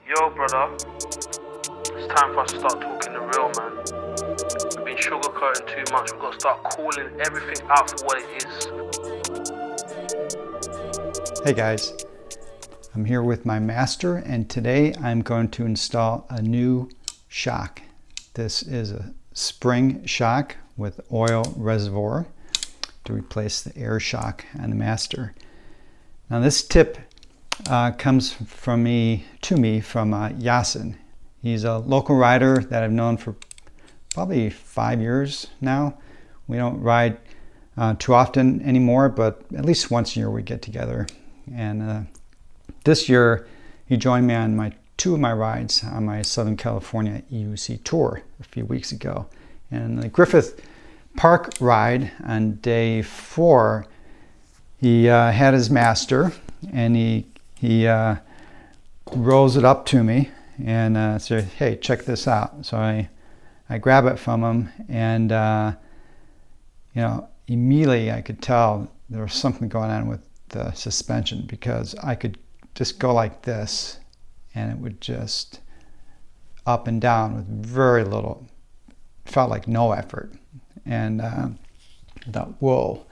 Yo, brother, it's time for us to start talking the real, man. We've been sugarcoating too much. We've got to start calling everything out for what it is. Hey guys, I'm here with my master, and today I'm going to install a new shock. This is a spring shock with oil reservoir to replace the air shock on the master. Now this tip comes from me from Yasin. He's a local rider that I've known for probably 5 years now. We don't ride too often anymore, but at least once a year we get together. And this year he joined me on two of my rides on my Southern California EUC tour a few weeks ago. And the Griffith Park ride on day 4, he had his master, and he rolls it up to me and said, "Hey, check this out." So I grab it from him, and immediately I could tell there was something going on with the suspension, because I could just go like this and it would just up and down with very little, felt like no effort. And I thought, whoa.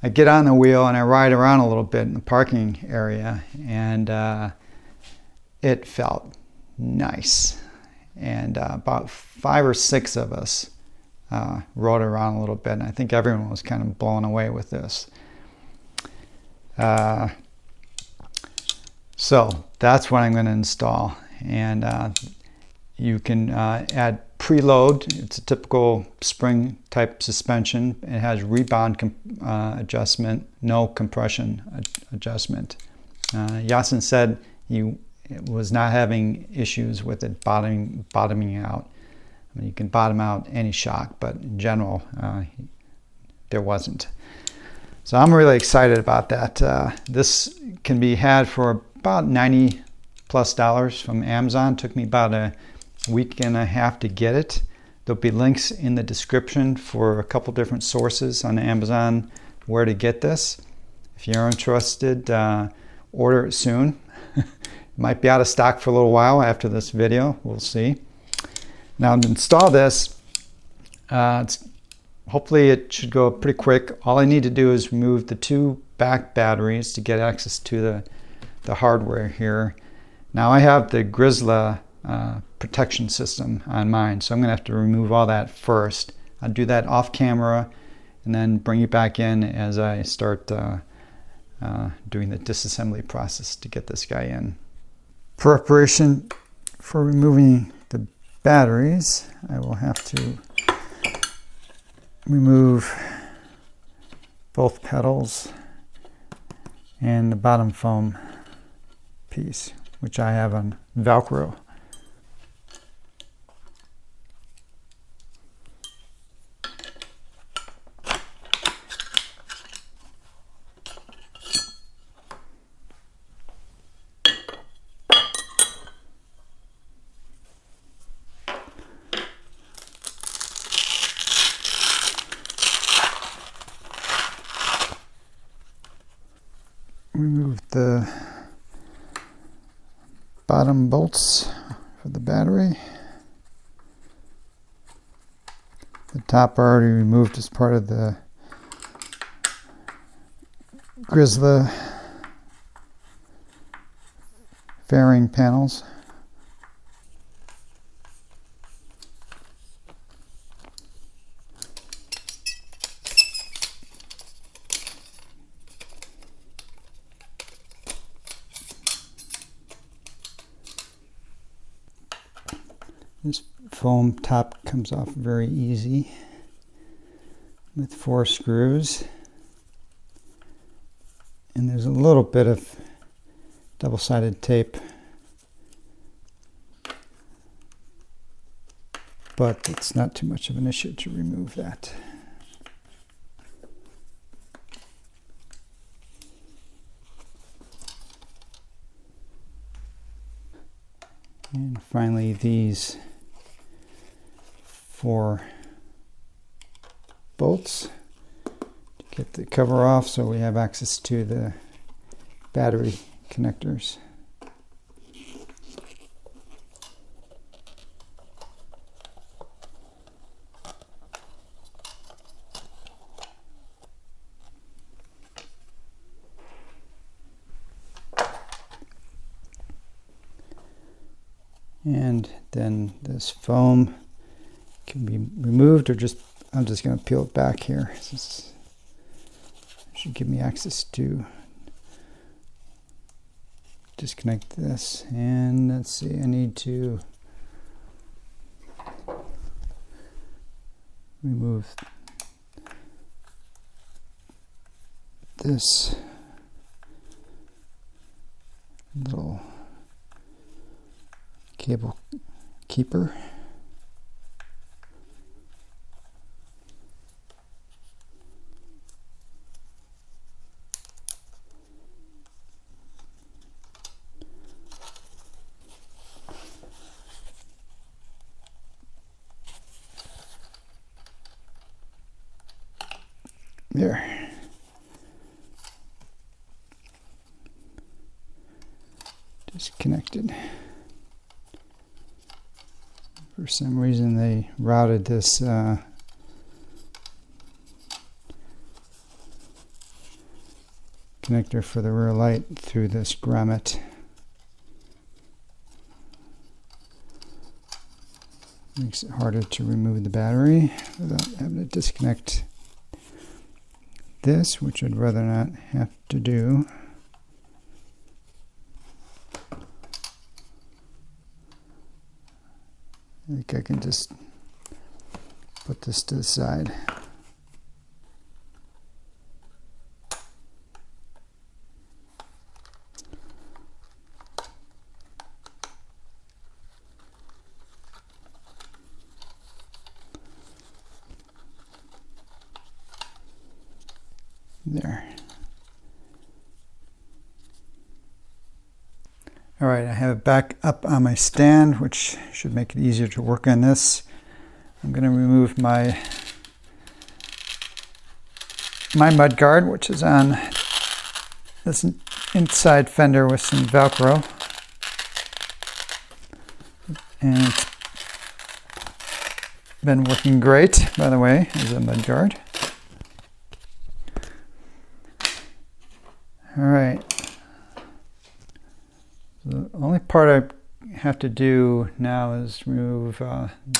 I get on the wheel and I ride around a little bit in the parking area, and it felt nice. And about 5 or 6 of us rode around a little bit, and I think everyone was kind of blown away with this. So that's what I'm going to install, and you can add preload. It's a typical spring type suspension. It has rebound adjustment, no compression adjustment. Yasin said he was not having issues with it bottoming out. I mean, you can bottom out any shock, but in general, there wasn't. So I'm really excited about that. This can be had for about $90+ from Amazon. It took me about a week and a half to get it. There'll be links in the description for a couple different sources on Amazon where to get this. If you're interested, order it soon. It might be out of stock for a little while after this video. We'll see. Now to install this, hopefully it should go pretty quick. All I need to do is remove the 2 back batteries to get access to the hardware here. Now I have the Grizzly protection system on mine, so I'm going to have to remove all that first. I'll do that off camera and then bring it back in as I start doing the disassembly process to get this guy in. Preparation for removing the batteries. I will have to remove both pedals and the bottom foam piece, which I have on Velcro. Remove the bottom bolts for the battery. The top I already removed as part of the Grizzly fairing panels. This foam top comes off very easy with 4 screws, and there's a little bit of double-sided tape, but it's not too much of an issue to remove that. And finally, these 4 bolts to get the cover off so we have access to the battery connectors. And then this foam can be removed, or I'm just going to peel it back here. This should give me access to disconnect this. And let's see, I need to remove this little cable keeper. There. Disconnected. For some reason they routed this connector for the rear light through this grommet. Makes it harder to remove the battery without having to disconnect this, which I'd rather not have to do. I think I can just put this to the side. There. All right, I have it back up on my stand, which should make it easier to work on this. I'm going to remove my mud guard, which is on this inside fender with some Velcro. And it's been working great, by the way, as a mud guard. All right. The only part I have to do now is remove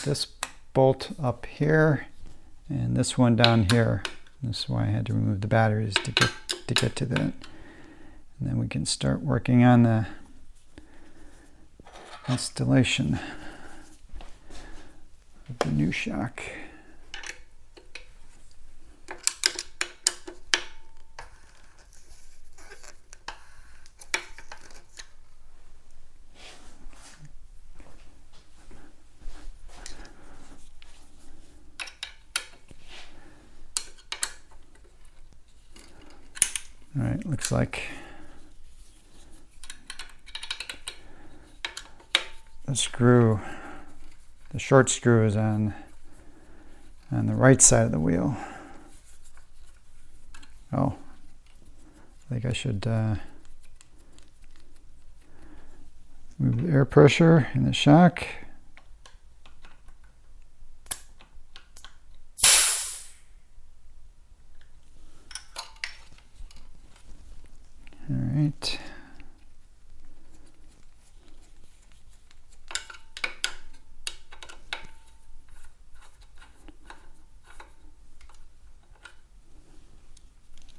this bolt up here and this one down here. This is why I had to remove the batteries to get to that. And then we can start working on the installation of the new shock. All right, looks like the short screw is on the right side of the wheel. Oh, I think I should move the air pressure in the shock. All right.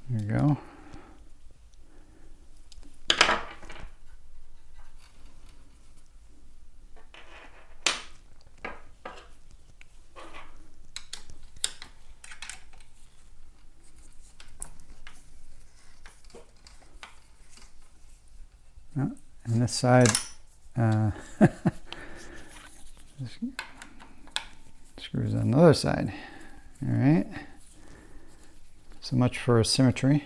There you go. Oh, and this side screws on the other side. All right. So much for symmetry.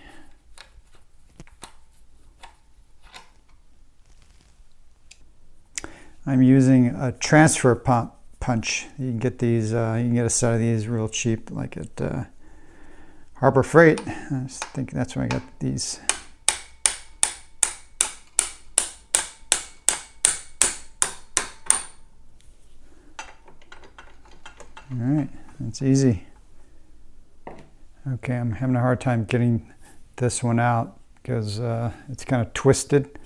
I'm using a transfer punch. You can get these. You can get a set of these real cheap, like at Harbor Freight. I think that's where I got these. All right, that's easy. Okay, I'm having a hard time getting this one out because it's kind of twisted.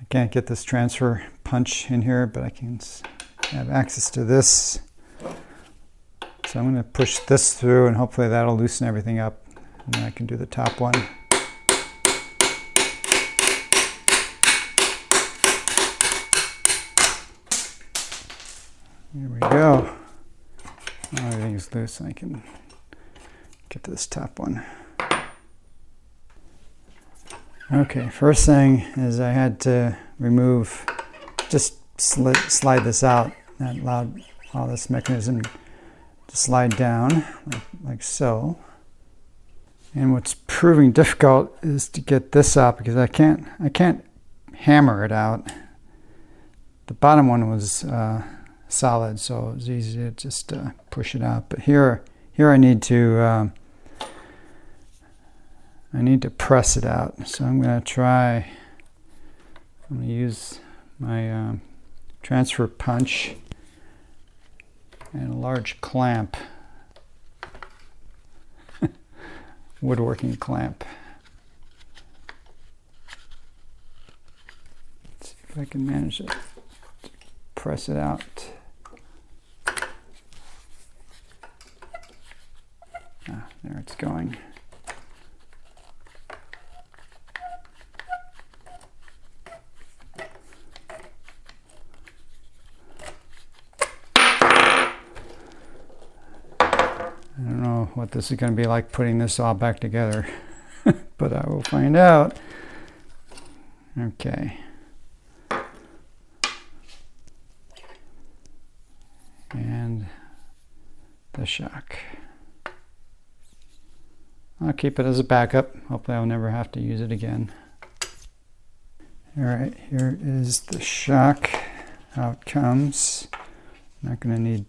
I can't get this transfer punch in here, but I can have access to this. So I'm going to push this through, and hopefully that'll loosen everything up, and then I can do the top one. Here we go. Now everything's loose, and I can get to this top one. Okay, first thing is I had to remove, just slide this out. That allowed all this mechanism to slide down like so. And what's proving difficult is to get this out because I can't hammer it out. The bottom one was solid, so it was easy to just push it out. But here I need to press it out. So I'm going to use my transfer punch and a large clamp, woodworking clamp. Let's see if I can manage to press it out. There it's going. I don't know what this is going to be like putting this all back together, but I will find out. Okay. And the shock. I'll keep it as a backup. Hopefully I'll never have to use it again. All right, here is the shock, how it comes. Not going to need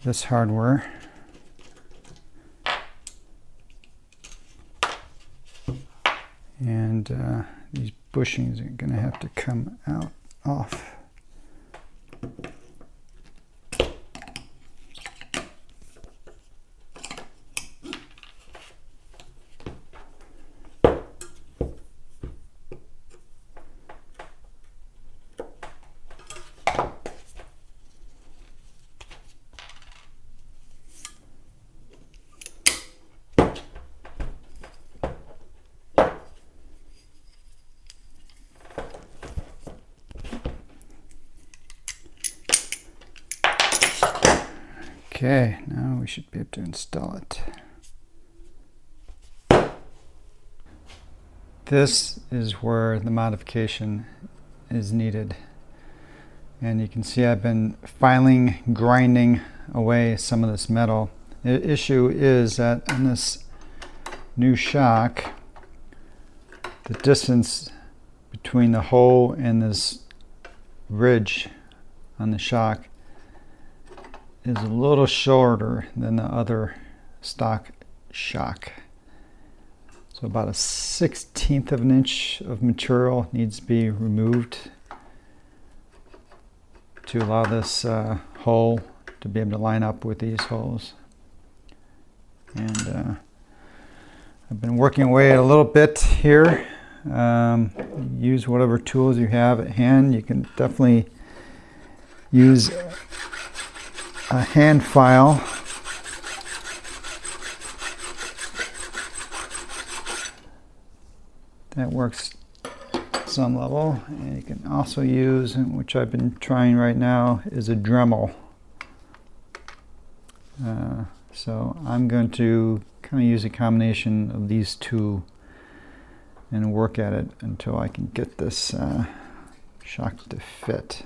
this hardware. And these bushings are going to have to come off. Okay, now we should be able to install it. This is where the modification is needed. And you can see I've been filing, grinding away some of this metal. The issue is that on this new shock, the distance between the hole and this ridge on the shock is a little shorter than the other stock shock. So about a 1/16 of an inch of material needs to be removed to allow this hole to be able to line up with these holes. And I've been working away a little bit here. Use whatever tools you have at hand. You can definitely use a hand file. That works at some level. And you can also use, which I've been trying right now, is a Dremel. So I'm going to kind of use a combination of these two and work at it until I can get this shock to fit.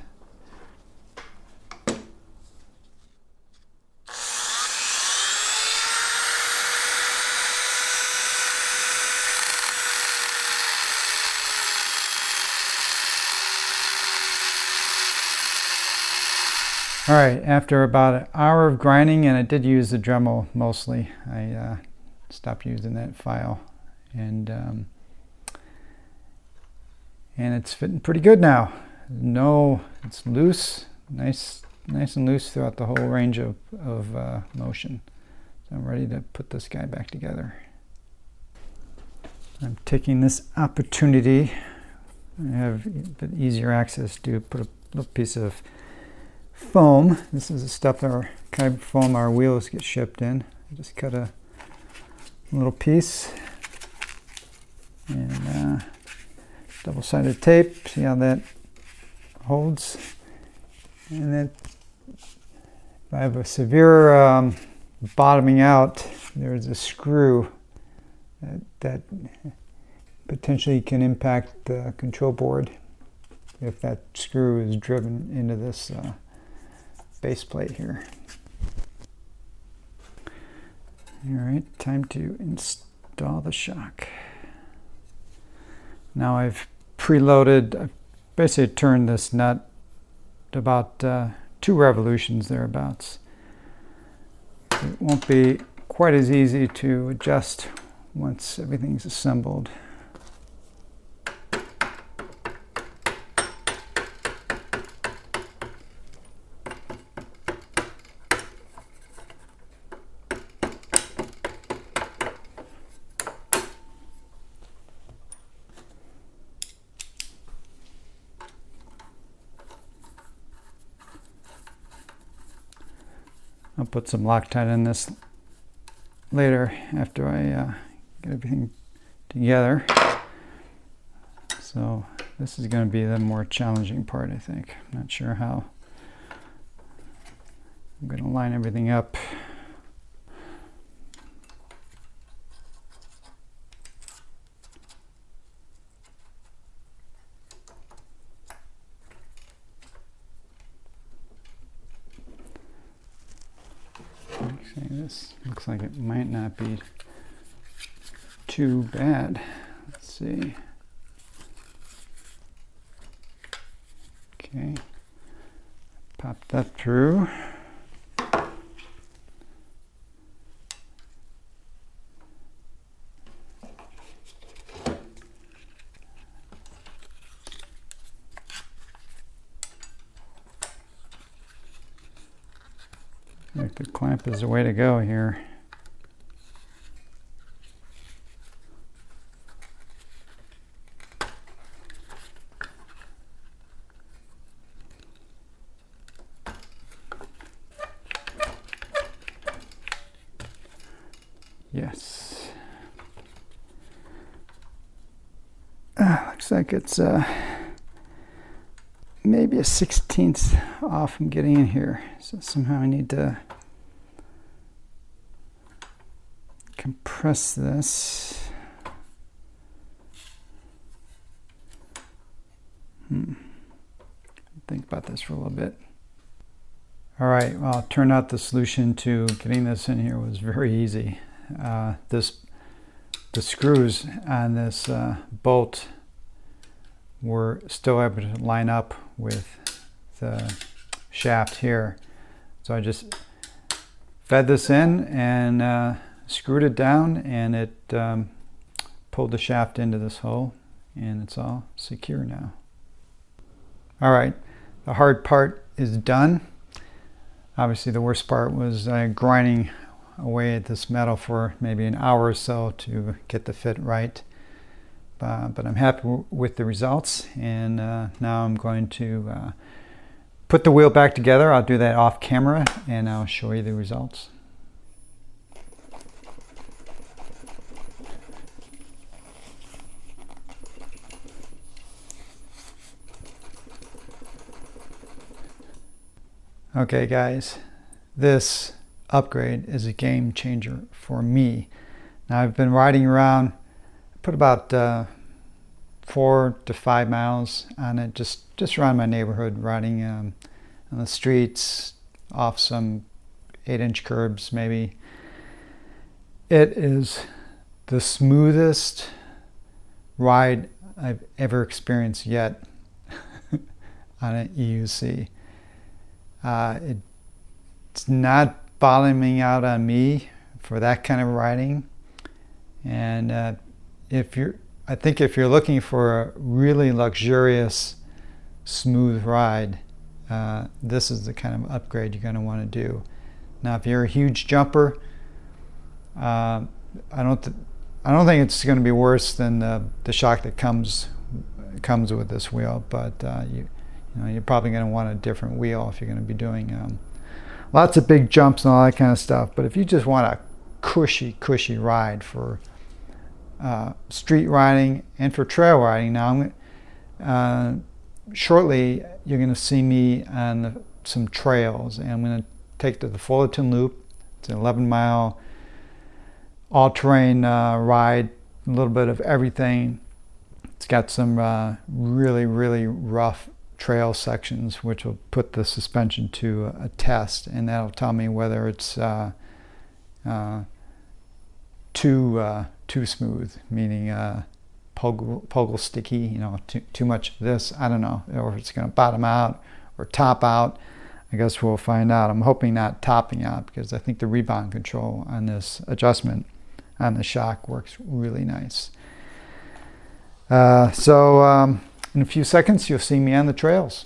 All right, after about an hour of grinding, and I did use the Dremel mostly, I stopped using that file, and it's fitting pretty good now. No, it's loose, nice and loose throughout the whole range of motion. So I'm ready to put this guy back together. I'm taking this opportunity I have a bit easier access to put a little piece of foam. This is the stuff that our kind of foam our wheels get shipped in. I just cut a little piece and double-sided tape. See how that holds? And then if I have a severe bottoming out, there's a screw that potentially can impact the control board if that screw is driven into this base plate here. All right, time to install the shock. Now I've preloaded, I've basically turned this nut about 2 revolutions thereabouts. It won't be quite as easy to adjust once everything's assembled. I'll put some Loctite in this later after I get everything together. So this is going to be the more challenging part, I think. I'm not sure how I'm going to line everything up. This looks like it might not be too bad. Let's see. Okay, pop that through. I think the clamp is the way to go here. Yes. Looks like it's maybe a 1/16 off from getting in here. So somehow I need to compress this. Think about this for a little bit. All right, well, it turned out the solution to getting this in here was very easy. The screws on this bolt were still able to line up with the shaft here. So I just fed this in and screwed it down, and it pulled the shaft into this hole, and it's all secure now. All right, the hard part is done. Obviously the worst part was grinding away at this metal for maybe an hour or so to get the fit right. But I'm happy with the results, and now I'm going to put the wheel back together. I'll do that off camera and I'll show you the results. Okay guys, this upgrade is a game changer for me. Now I've been riding around, put about 4 to 5 miles on it, just around my neighborhood, riding on the streets, off some 8-inch curbs maybe. It is the smoothest ride I've ever experienced yet on an EUC. It's not bottoming out on me for that kind of riding, and I think if you're looking for a really luxurious, smooth ride, this is the kind of upgrade you're going to want to do. Now, if you're a huge jumper, I don't think it's going to be worse than the shock that comes comes with this wheel, but you're probably going to want a different wheel if you're going to be doing lots of big jumps and all that kind of stuff. But if you just want a cushy ride for street riding and for trail riding, now shortly you're going to see me on some trails, and I'm going to take to the Fullerton Loop. It's an 11-mile all-terrain ride, a little bit of everything. It's got some really rough trail sections, which will put the suspension to a test, and that'll tell me whether it's too smooth, meaning poggle sticky, too much of this, I don't know, or if it's going to bottom out or top out. I guess we'll find out. I'm hoping not topping out, because I think the rebound control on this adjustment on the shock works really nice. So in a few seconds, you'll see me on the trails.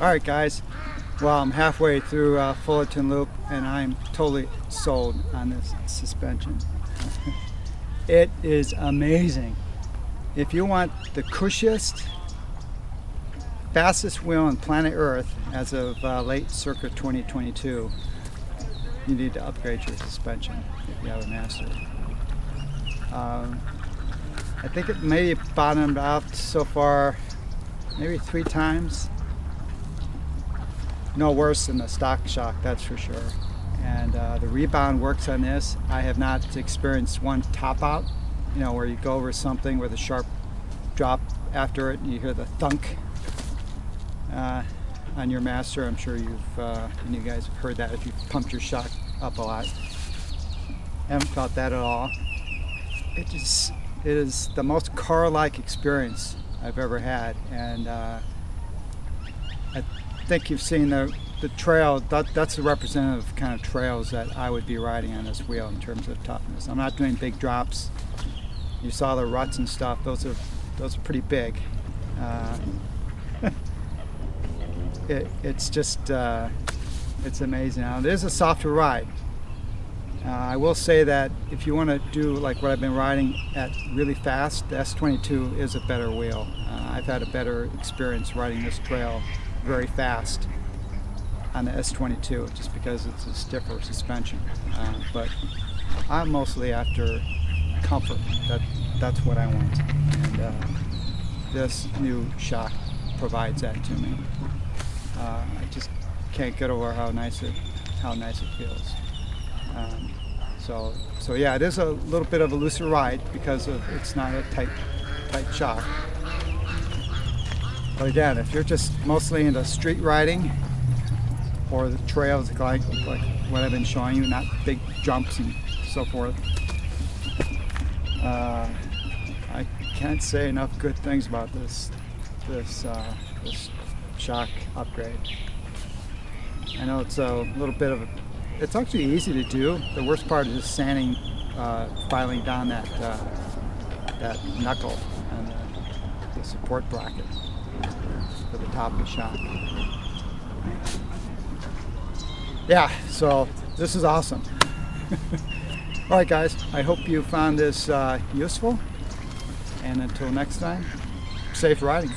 Alright guys, well I'm halfway through Fullerton Loop and I'm totally sold on this suspension. It is amazing. If you want the cushiest, fastest wheel on planet Earth as of late circa 2022, you need to upgrade your suspension if you have a Master. I think it may have bottomed out so far maybe 3 times. No worse than the stock shock, that's for sure. And the rebound works on this. I have not experienced one top out, you know, where you go over something with a sharp drop after it and you hear the thunk on your Master. I'm sure you guys have heard that if you've pumped your shock up a lot. Haven't felt that at all. It is the most car-like experience I've ever had, and I think you've seen the trail. That's the representative kind of trails that I would be riding on this wheel in terms of toughness. I'm not doing big drops. You saw the ruts and stuff. Those are pretty big. It's just it's amazing. Now, it is a softer ride. I will say that if you want to do like what I've been riding at really fast, the S22 is a better wheel. I've had a better experience riding this trail very fast on the S22 just because it's a stiffer suspension. But I'm mostly after comfort. That's what I want. And this new shock provides that to me. I just can't get over how nice it feels. So yeah, it is a little bit of a looser ride because it's not a tight shock. But again, if you're just mostly into street riding or the trails like what I've been showing you, not big jumps and so forth, I can't say enough good things about this shock upgrade. I know it's a little bit of it's actually easy to do. The worst part is just sanding, filing down that that knuckle and the support bracket for the top of the shock. Yeah, so this is awesome. All right, guys, I hope you found this useful. And until next time, safe riding.